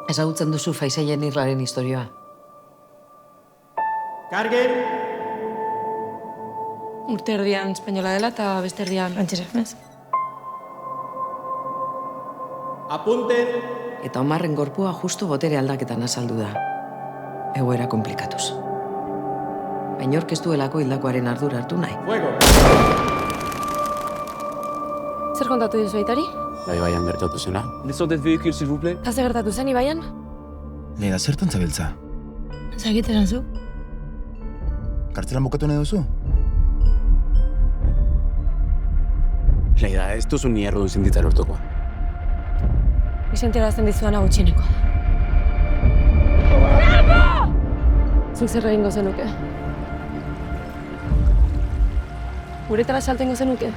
Ezagutzen duzu Faisaien Irlaren historioa. Kargen! Urte erdian espainola dela eta beste erdian frantsesa, ez? Apunten! Eta Omarren gorpua justu botere aldaketan azaldu da. Egoera komplikatuz. Baina orkestuelako hildakoaren ardura hartu nahi. Fuego! Zer kontatu duzu aitari? Ibaian gertatu zena. Descendez véhicule, s'il vous plaît. Eta zer gertatu zen Ibaian? Leida, zertan zabiltza? Zagiteran zu? Kartzelan bukatu nahi duzu? Leida, ez duzu ni errodun zindita lortuko. Bizentiarazten dizuana gutxieneko. Zuk zer egingo zenuke? Uretara saltengo zenuke?